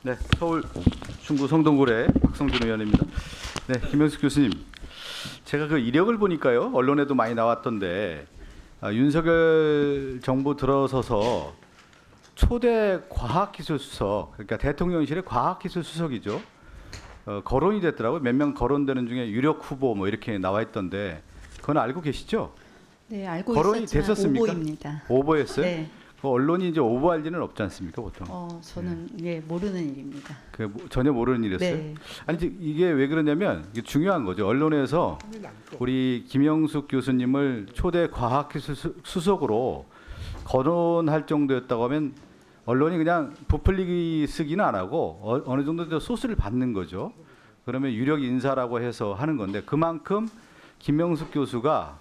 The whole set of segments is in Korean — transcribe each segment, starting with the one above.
네, 서울 중구 성동구의 박성준 의원입니다. 네, 김영숙 교수님, 제가 그 이력을 보니까요, 언론에도 많이 나왔던데 윤석열 정부 들어서서 초대 과학기술수석, 그러니까 대통령실의 과학기술수석이죠. 거론이 됐더라고요. 몇 명 거론되는 중에 유력 후보 뭐 이렇게 나와 있던데 그건 알고 계시죠? 네, 알고 거론이 있었지만 됐었습니까? 오보입니다. 오보였어요? 네. 그 언론이 이제 오보할 일은 없지 않습니까, 보통? 저는 예, 모르는 일입니다. 전혀 모르는 일이었어요. 네. 아니 이게 왜 그러냐면 이게 중요한 거죠. 언론에서 우리 김영숙 교수님을 초대 과학기술 수석으로 거론할 정도였다고 하면 언론이 그냥 부풀리기 쓰기는 안 하고 어느 정도 소스를 받는 거죠. 그러면 유력 인사라고 해서 하는 건데 그만큼 김영숙 교수가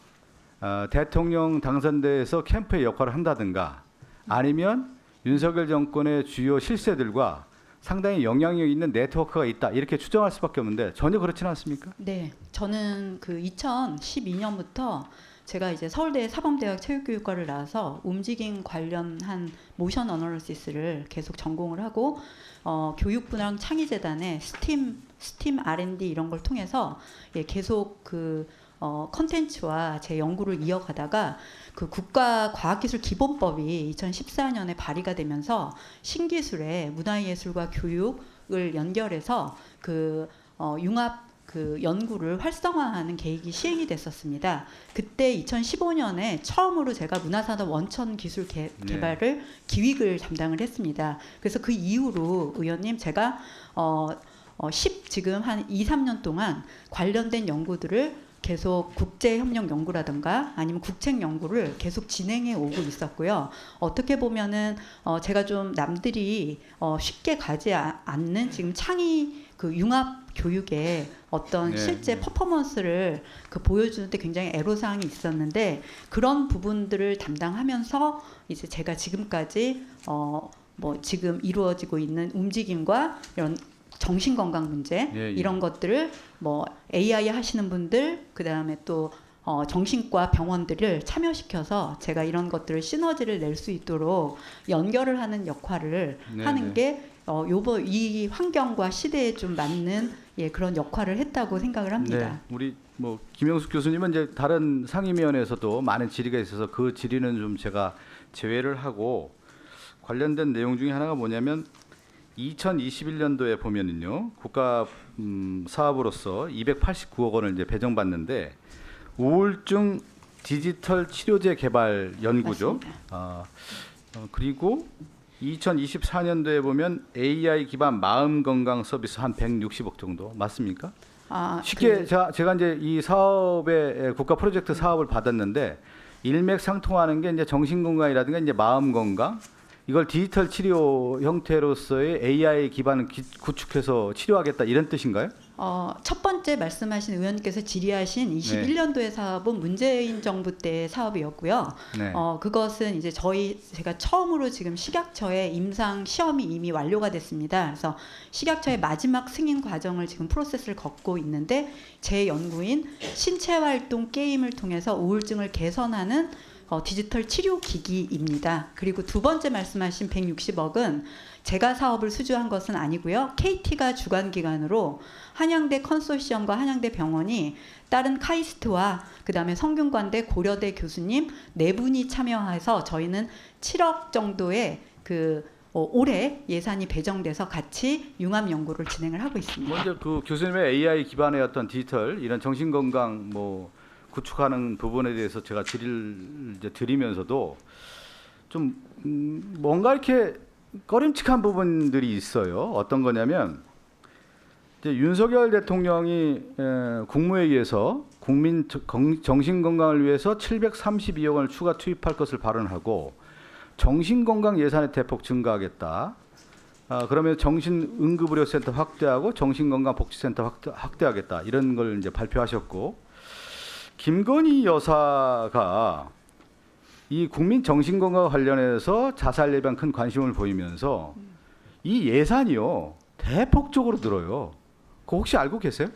대통령 당선대에서 캠프의 역할을 한다든가 아니면 윤석열 정권의 주요 실세들과 상당히 영향력 있는 네트워크가 있다 이렇게 추정할 수밖에 없는데 전혀 그렇지는 않습니까? 네, 저는 그 2012년부터 제가 이제 서울대 사범대학 체육교육과를 나와서 움직임 관련한 모션 어널리시스를 계속 전공을 하고 교육부랑 창의재단의 스팀 R&D 이런 걸 통해서 계속 그 컨텐츠와 제 연구를 이어가다가 그 국가과학기술기본법이 2014년에 발의가 되면서 신기술에 문화예술과 교육을 연결해서 그 융합 그 연구를 활성화하는 계획이 시행이 됐었습니다. 그때 2015년에 처음으로 제가 문화산업 원천 기술 개발을 기획을 담당을 했습니다. 그래서 그 이후로 의원님 제가 지금 한 2, 3년 동안 관련된 연구들을 계속 국제협력 연구라든가 아니면 국책 연구를 계속 진행해 오고 있었고요. 어떻게 보면은 제가 좀 남들이 쉽게 가지 않는 지금 창의 그 융합 교육의 어떤 실제 퍼포먼스를 보여주는데 굉장히 애로사항이 있었는데 그런 부분들을 담당하면서 이제 제가 지금까지 뭐 지금 이루어지고 있는 움직임과 이런 정신건강 문제 이런 것들을 뭐 AI 하시는 분들 그다음에 또 정신과 병원들을 참여시켜서 제가 이런 것들을 시너지를 낼 수 있도록 연결을 하는 역할을 하는 게 이 환경과 시대에 좀 맞는 그런 역할을 했다고 생각을 합니다. 네, 우리 뭐 김영숙 교수님은 이제 다른 상임위원회에서도 많은 질의가 있어서 그 질의는 좀 제가 제외를 하고 관련된 내용 중에 하나가 뭐냐면 2021년도에 보면은요 국가 사업으로서 289억 원을 이제 배정받는데 우울증 디지털 치료제 개발 연구죠. 그리고 2024년도에 보면 AI 기반 마음 건강 서비스 한 160억 정도 맞습니까? 쉽게 제가 이제 이 사업의 국가 프로젝트 사업을 받았는데 일맥상통하는 게 이제 정신 건강이라든가 이제 마음 건강 이걸 디지털 치료 형태로서의 AI 기반을 구축해서 치료하겠다 이런 뜻인가요? 첫 번째 말씀하신 의원님께서 질의하신 21년도의 사업은 문재인 정부 때의 사업이었고요. 그것은 이제 제가 처음으로 지금 식약처의 임상 시험이 이미 완료가 됐습니다. 그래서 식약처의 마지막 승인 과정을 지금 프로세스를 걷고 있는데 제 연구인 신체활동 게임을 통해서 우울증을 개선하는 디지털 치료 기기입니다. 그리고 두 번째 말씀하신 160억은 제가 사업을 수주한 것은 아니고요. KT가 주관 기관으로 한양대 컨소시엄과 한양대 병원이 다른 카이스트와 그다음에 성균관대 고려대 교수님 네 분이 참여해서 저희는 7억 정도의 올해 예산이 배정돼서 같이 융합 연구를 진행을 하고 있습니다. 먼저 그 교수님의 AI 기반의 어떤 디지털 이런 정신 건강 구축하는 부분에 대해서 제가 질의를 이제 드리면서도 좀 뭔가 이렇게 꺼림칙한 부분들이 있어요. 어떤 거냐면 이제 윤석열 대통령이 국무회의에서 국민 정신 건강을 위해서 732억 원을 추가 투입할 것을 발언하고 정신 건강 예산의 대폭 증가하겠다. 그러면 정신응급의료센터 확대하고 정신건강복지센터 확대하겠다 이런 걸 이제 발표하셨고. 김건희 여사가 이 국민 정신건강 관련해서 자살 예방 큰 관심을 보이면서 이 예산이요 대폭적으로 늘어요. 그거 혹시 알고 계세요?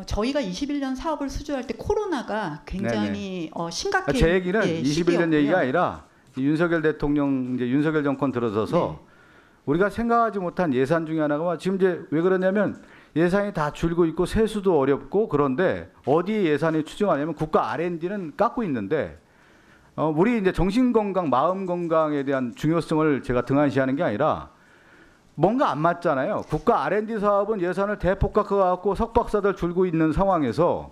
저희가 21년 사업을 수주할 때 코로나가 굉장히 심각해. 제 얘기는 21년 얘기가 아니라 윤석열 대통령 이제 윤석열 정권 들어서서 우리가 생각하지 못한 예산 중에 하나가 지금 이제 왜 그러냐면 예산이 다 줄고 있고 세수도 어렵고 그런데 어디에 예산이 추정하냐면 국가 R&D는 깎고 있는데 우리 이제 정신 건강, 마음 건강에 대한 중요성을 제가 등한시하는 게 아니라 뭔가 안 맞잖아요. 국가 R&D 사업은 예산을 대폭 깎아갖고 석박사들 줄고 있는 상황에서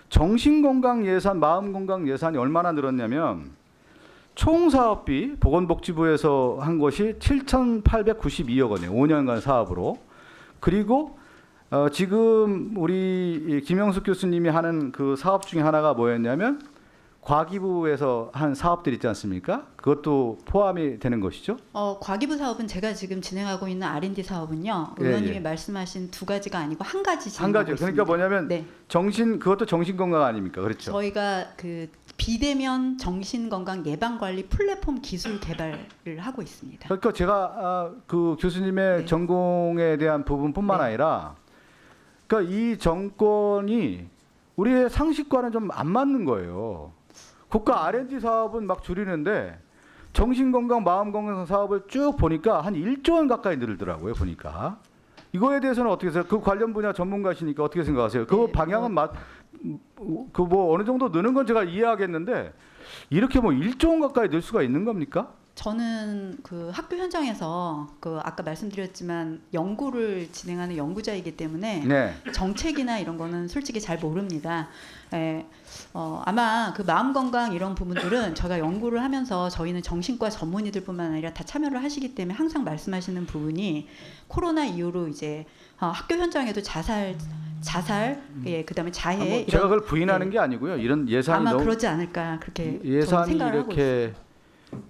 정신 건강 예산, 마음 건강 예산이 얼마나 늘었냐면 총 사업비 보건복지부에서 한 것이 7,892억 원이에요. 5년간 사업으로. 그리고 지금 우리 김영숙 교수님이 하는 그 사업 중에 하나가 뭐였냐면 과기부에서 한 사업들 있지 않습니까? 그것도 포함이 되는 것이죠. 과기부 사업은 제가 지금 진행하고 있는 R&D 사업은요. 예, 의원님이 예. 말씀하신 두 가지가 아니고 한 가지 한 진행하고 가지. 그러니까 있습니다. 뭐냐면 네. 그것도 정신 건강 아닙니까? 그렇죠. 저희가 그 비대면 정신건강 예방관리 플랫폼 기술 개발을 하고 있습니다. 그러니까 제가 그 교수님의 네. 전공에 대한 부분뿐만 네. 아니라 그러니까 이 정권이 우리의 상식과는 좀 안 맞는 거예요. 국가 R&D 사업은 막 줄이는데 정신건강, 마음건강 사업을 쭉 보니까 한 1조 원 가까이 늘더라고요. 보니까. 이거에 대해서는 어떻게 생각하세요? 그 관련 분야 전문가시니까 어떻게 생각하세요? 그 네, 방향은 그 뭐 어느 정도 느는 건 제가 이해하겠는데 이렇게 뭐 1조 원 가까이 늘 수가 있는 겁니까? 저는 그 학교 현장에서 그 아까 말씀드렸지만 연구를 진행하는 연구자이기 때문에 네. 정책이나 이런 거는 솔직히 잘 모릅니다. 아마 그 마음 건강 이런 부분들은 제가 연구를 하면서 저희는 정신과 전문의들뿐만 아니라 다 참여를 하시기 때문에 항상 말씀하시는 부분이 코로나 이후로 이제 학교 현장에도 자살, 예, 그다음에 자해 제가 이런 그걸 부인하는 예. 게 아니고요. 이런 예산이 아마 너무 그러지 않을까 그렇게 저는 예산이 생각을 하고 있습니다. 이렇게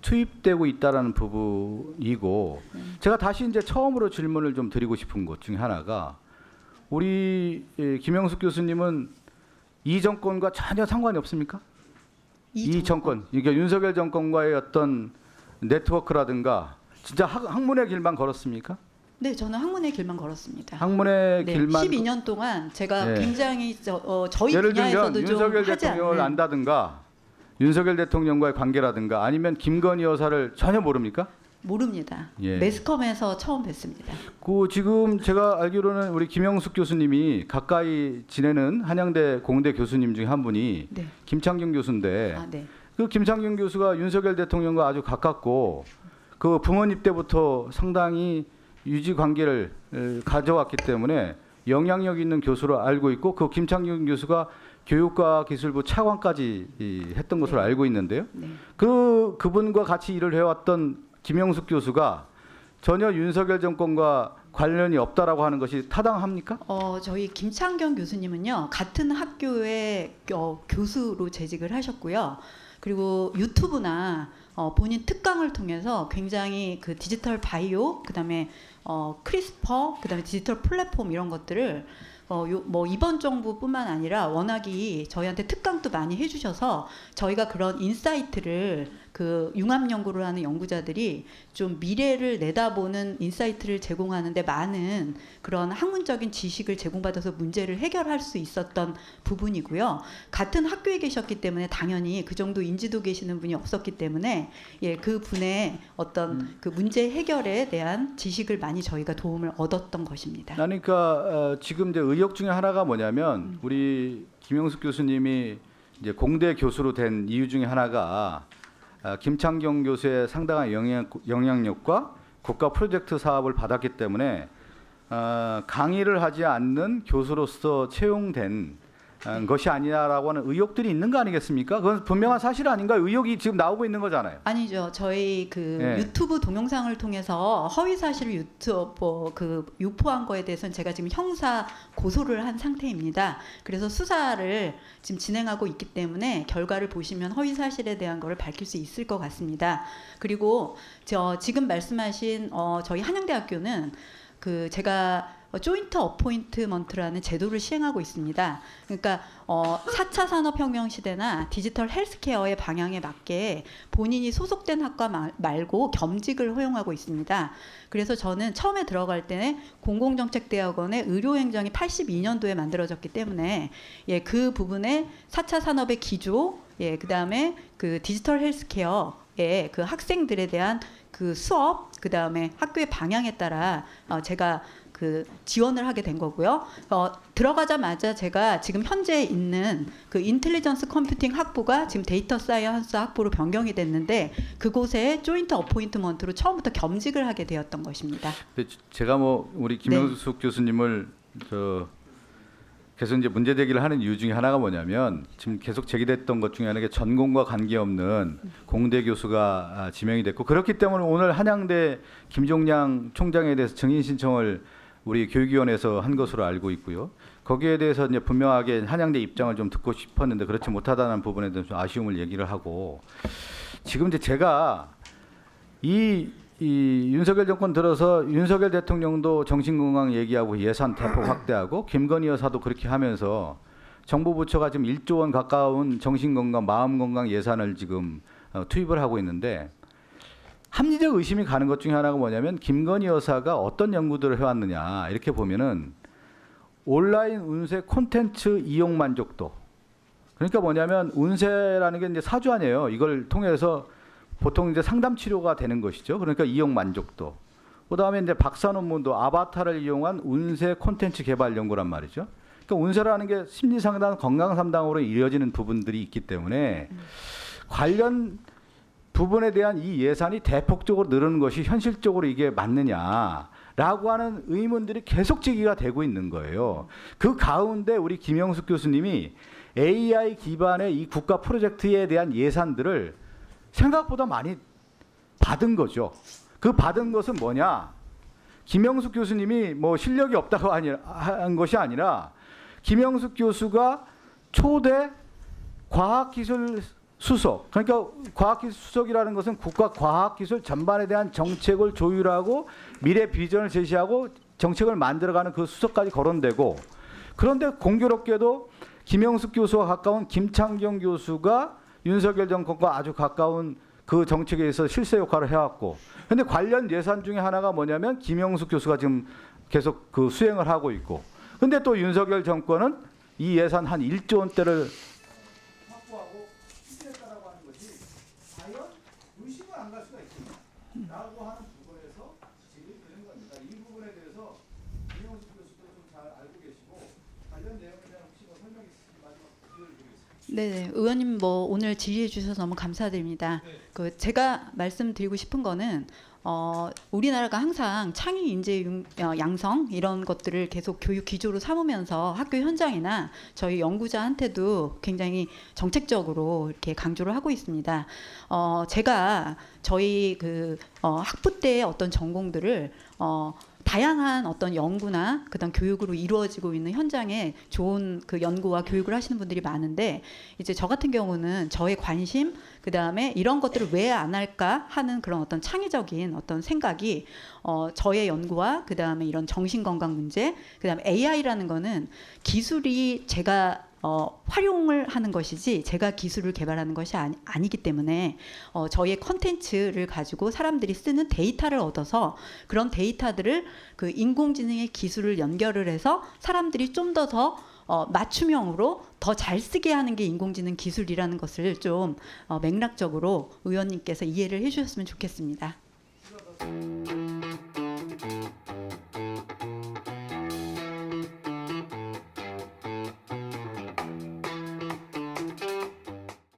투입되고 있다라는 부분이고 제가 다시 이제 처음으로 질문을 좀 드리고 싶은 것 중에 하나가 우리 김영숙 교수님은 이 정권과 전혀 상관이 없습니까? 이 정권, 그러니까 윤석열 정권과의 어떤 네트워크라든가 진짜 학문의 길만 걸었습니까? 네, 저는 학문의 길만 걸었습니다. 학문의 네, 길만 12년 동안 제가 네. 굉장히 저희 예를 들면 분야에서도 좀 윤석열 하지 대통령을 않는 안다든가 윤석열 대통령과의 관계라든가 아니면 김건희 여사를 전혀 모릅니까? 모릅니다. 예. 매스컴에서 처음 뵀습니다. 그 지금 제가 알기로는 우리 김영숙 교수님이 가까이 지내는 한양대 공대 교수님 중에 한 분이 네. 김창경 교수인데 네. 그 김창경 교수가 윤석열 대통령과 아주 가깝고 그 부모님 때부터 상당히 유지 관계를 가져왔기 때문에 영향력 있는 교수로 알고 있고 그 김창경 교수가 교육과기술부 차관까지 했던 것으로 네. 알고 있는데요. 네. 그분과 같이 일을 해왔던 김영숙 교수가 전혀 윤석열 정권과 관련이 없다라고 하는 것이 타당합니까? 저희 김창경 교수님은요 같은 학교의 교수로 재직을 하셨고요. 그리고 유튜브나 본인 특강을 통해서 굉장히 그 디지털 바이오, 그다음에 크리스퍼, 그다음에 디지털 플랫폼 이런 것들을 뭐 이번 정부뿐만 아니라 워낙이 저희한테 특강도 많이 해주셔서 저희가 그런 인사이트를 그 융합 연구를 하는 연구자들이 좀 미래를 내다보는 인사이트를 제공하는데 많은 그런 학문적인 지식을 제공받아서 문제를 해결할 수 있었던 부분이고요. 같은 학교에 계셨기 때문에 당연히 그 정도 인지도 계시는 분이 없었기 때문에 예, 그 분의 어떤 그 문제 해결에 대한 지식을 많이 저희가 도움을 얻었던 것입니다. 그러니까 지금 이제 의혹 중에 하나가 뭐냐면 우리 김영숙 교수님이 이제 공대 교수로 된 이유 중에 하나가 김창경 교수의 상당한 영향력과 국가 프로젝트 사업을 받았기 때문에 강의를 하지 않는 교수로서 채용된 것이 아니라고 하는 의혹들이 있는 거 아니겠습니까? 그건 분명한 사실 아닌가요? 의혹이 지금 나오고 있는 거잖아요. 아니죠. 저희 그 네. 유튜브 동영상을 통해서 허위 사실을 유포한 거에 대해서는 제가 지금 형사 고소를 한 상태입니다. 그래서 수사를 지금 진행하고 있기 때문에 결과를 보시면 허위 사실에 대한 거를 밝힐 수 있을 것 같습니다. 그리고 지금 말씀하신 저희 한양대학교는 그 제가 조인트 어포인트먼트라는 제도를 시행하고 있습니다. 그러니까 4차 산업혁명 시대나 디지털 헬스케어의 방향에 맞게 본인이 소속된 학과 말고 겸직을 허용하고 있습니다. 그래서 저는 처음에 들어갈 때는 공공정책대학원의 의료행정이 82년도에 만들어졌기 때문에 예, 그 부분에 4차 산업의 기조, 예, 그다음에 그 디지털 헬스케어의 그 학생들에 대한 그 수업 그다음에 학교의 방향에 따라 제가 그 지원을 하게 된 거고요. 들어가자마자 제가 지금 현재 있는 그 인텔리전스 컴퓨팅 학부가 지금 데이터 사이언스 학부로 변경이 됐는데 그곳에 조인트 어포인트먼트로 처음부터 겸직을 하게 되었던 것입니다. 근데 제가 뭐 우리 김영숙 교수님을 계속 이제 문제 제기를 하는 이유 중에 하나가 뭐냐면 지금 계속 제기됐던 것 중에 하나가 전공과 관계없는 공대 교수가 지명이 됐고 그렇기 때문에 오늘 한양대 김종량 총장에 대해서 증인 신청을 우리 교육위원회에서 한 것으로 알고 있고요. 거기에 대해서 이제 분명하게 한양대 입장을 좀 듣고 싶었는데 그렇지 못하다는 부분에 대해서 좀 아쉬움을 얘기를 하고 지금 이제 제가 이 윤석열 정권 들어서 윤석열 대통령도 정신건강 얘기하고 예산 대폭 확대하고 김건희 여사도 그렇게 하면서 정부 부처가 지금 1조 원 가까운 정신건강, 마음건강 예산을 지금 투입을 하고 있는데 합리적 의심이 가는 것 중에 하나가 뭐냐면 김건희 여사가 어떤 연구들을 해왔느냐 이렇게 보면은 온라인 운세 콘텐츠 이용 만족도 그러니까 뭐냐면 운세라는 게 이제 사주 아니에요. 이걸 통해서 보통 이제 상담 치료가 되는 것이죠. 그러니까 이용 만족도. 그다음에 이제 박사 논문도 아바타를 이용한 운세 콘텐츠 개발 연구란 말이죠. 그러니까 운세라는 게 심리 상담, 건강 상담으로 이어지는 부분들이 있기 때문에 관련 부분에 대한 이 예산이 대폭적으로 늘어는 것이 현실적으로 이게 맞느냐라고 하는 의문들이 계속 제기가 되고 있는 거예요. 그 가운데 우리 김영숙 교수님이 AI 기반의 이 국가 프로젝트에 대한 예산들을 생각보다 많이 받은 거죠. 그 받은 것은 뭐냐? 김영숙 교수님이 뭐 실력이 없다고 한 것이 아니라 김영숙 교수가 초대 과학기술 수석, 그러니까 과학기술 수석이라는 것은 국가 과학기술 전반에 대한 정책을 조율하고 미래 비전을 제시하고 정책을 만들어가는 그 수석까지 거론되고 그런데 공교롭게도 김영숙 교수와 가까운 김창경 교수가 윤석열 정권과 아주 가까운 그 정책에 의해서 실세 역할을 해왔고 그런데 관련 예산 중에 하나가 뭐냐면 김영숙 교수가 지금 계속 그 수행을 하고 있고 근데 또 윤석열 정권은 이 예산 한 1조 원대를 확보하고 실시했다라고 하는 것이 과연 의심을 안 갈 수가 있겠냐라고 하는 부분에서 지금 되는 겁니다. 이 부분에 대해서 김영숙 교수도 좀 잘 알고 계시고 관련 내용에 대한 혹시 뭐 설명 있으시면 마지막 기회를 드리겠습니다. 네, 의원님 뭐 오늘 질의해 주셔서 너무 감사드립니다. 그 제가 말씀드리고 싶은 거는 우리나라가 항상 창의 인재 양성 이런 것들을 계속 교육 기조로 삼으면서 학교 현장이나 저희 연구자한테도 굉장히 정책적으로 이렇게 강조를 하고 있습니다. 제가 저희 그 학부 때의 어떤 전공들을 다양한 어떤 연구나 그다음 교육으로 이루어지고 있는 현장에 좋은 그 연구와 교육을 하시는 분들이 많은데 이제 저 같은 경우는 저의 관심 그다음에 이런 것들을 왜 안 할까 하는 그런 어떤 창의적인 어떤 생각이 저의 연구와 그다음에 이런 정신건강 문제 그다음에 AI라는 거는 기술이 제가 활용을 하는 것이지 제가 기술을 개발하는 것이 아니기 때문에 저희의 컨텐츠를 가지고 사람들이 쓰는 데이터를 얻어서 그런 데이터들을 그 인공지능의 기술을 연결을 해서 사람들이 좀 더 맞춤형으로 더 잘 쓰게 하는 게 인공지능 기술이라는 것을 좀 맥락적으로 의원님께서 이해를 해주셨으면 좋겠습니다.